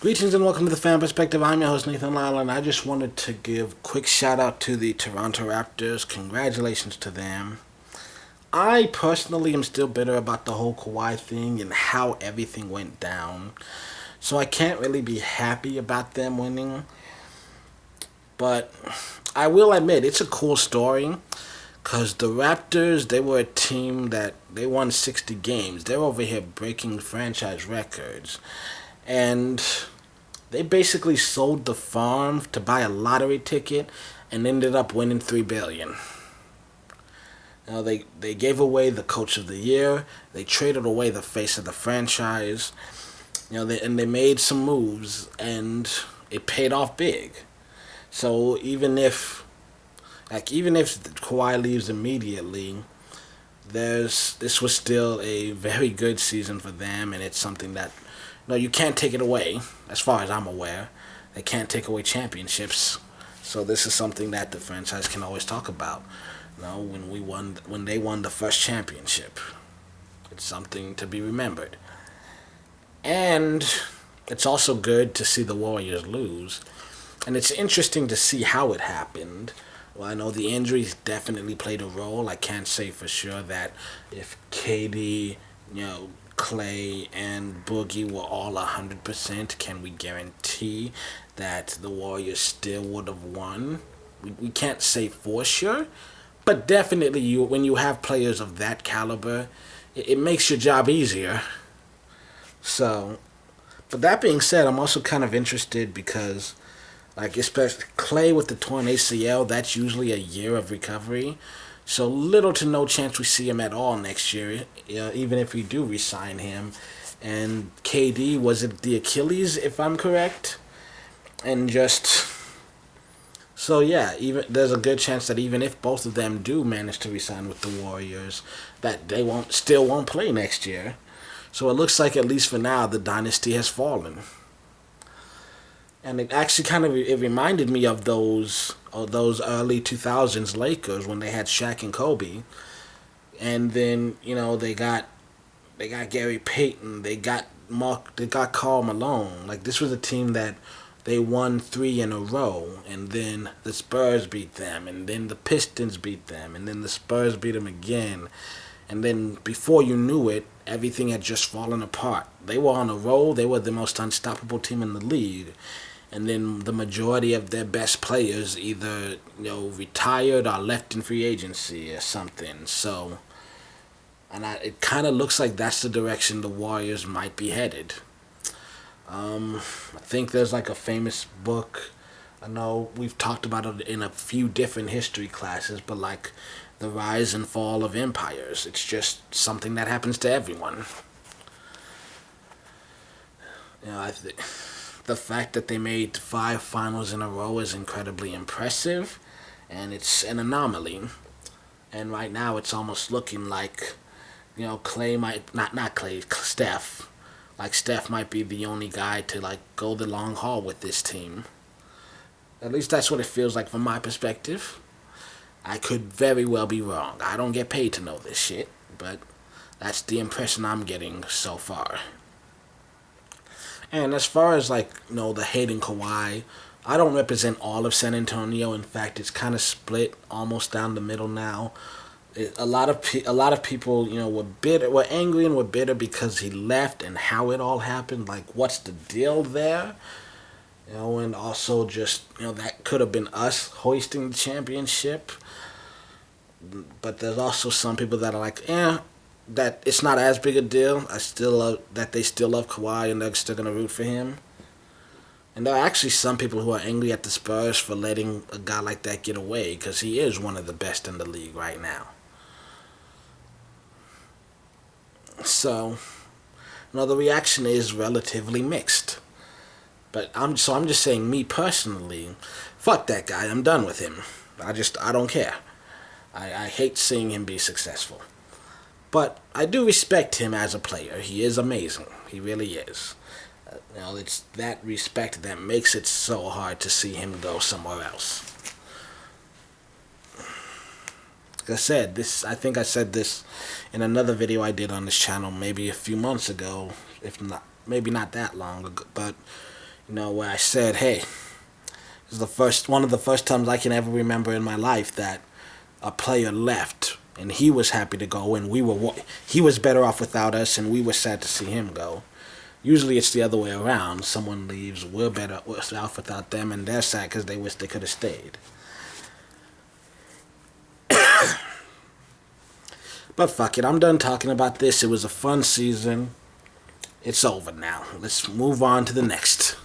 Greetings and welcome to the Fan Perspective. I'm your host Nathan Lyle, and I just wanted to give a quick shout out to the Toronto Raptors. Congratulations to them. I personally am still bitter about the whole Kawhi thing and how everything went down. So I can't really be happy about them winning. But I will admit, it's a cool story. Because the Raptors, they were a team that they won 60 games. They're over here breaking franchise records. And they basically sold the farm to buy a lottery ticket and ended up winning $3 billion. Now they gave away the coach of the year. They traded away the face of the franchise. They made some moves and it paid off big. So even if Kawhi leaves immediately, this was still a very good season for them, and it's something that you can't take it away. As far as I'm aware, they can't take away championships. So this is something that the franchise can always talk about. When they won the first championship, it's something to be remembered. And it's also good to see the Warriors lose. And it's interesting to see how it happened. Well, I know the injuries definitely played a role. I can't say for sure that if KD, Clay and Boogie were all 100%, can we guarantee that the Warriors still would have won? We can't say for sure, but definitely when you have players of that caliber, it makes your job easier. So, but that being said, I'm also kind of interested because, especially Clay with the torn ACL, that's usually a year of recovery. So little to no chance we see him at all next year, even if we do re-sign him. And KD, was it the Achilles, if I'm correct? And even there's a good chance that even if both of them do manage to re-sign with the Warriors, that they won't play next year. So it looks like, at least for now, the dynasty has fallen. And it actually it reminded me of those early 2000s Lakers when they had Shaq and Kobe. And then, they got Gary Payton, they got Karl Malone. This was a team that they won 3 in a row, and then the Spurs beat them, and then the Pistons beat them, and then the Spurs beat them again. And then before you knew it, everything had just fallen apart. They were on a roll. They were the most unstoppable team in the league. And then the majority of their best players either retired or left in free agency or something. So, it kind of looks like that's the direction the Warriors might be headed. I think there's a famous book. I know we've talked about it in a few different history classes, but the rise and fall of empires. It's just something that happens to everyone. The fact that they made 5 finals in a row is incredibly impressive, and it's an anomaly. And right now it's almost looking like, Clay might, not Clay, Steph. Steph might be the only guy to go the long haul with this team. At least that's what it feels like from my perspective. I could very well be wrong. I don't get paid to know this shit, but that's the impression I'm getting so far. And as far as the hating Kawhi, I don't represent all of San Antonio. In fact, it's kind of split almost down the middle now. A lot of people, were angry and were bitter because he left and how it all happened. What's the deal there? And also just, that could have been us hoisting the championship. But there's also some people that are that it's not as big a deal. I still love that they still love Kawhi and they're still going to root for him. And there are actually some people who are angry at the Spurs for letting a guy like that get away, because he is one of the best in the league right now. So, the reaction is relatively mixed. But I'm just saying, me personally, fuck that guy. I'm done with him. I don't care. I hate seeing him be successful. But I do respect him as a player. He is amazing. He really is. It's that respect that makes it so hard to see him go somewhere else. Like I said, I think I said this in another video I did on this channel maybe a few months ago, if not, maybe not that long ago. But Where I said, hey, this is one of the first times I can ever remember in my life that a player left and he was happy to go and he was better off without us and we were sad to see him go. Usually it's the other way around. Someone leaves, we're off without them, and they're sad because they wish they could have stayed. But fuck it, I'm done talking about this. It was a fun season. It's over now. Let's move on to the next.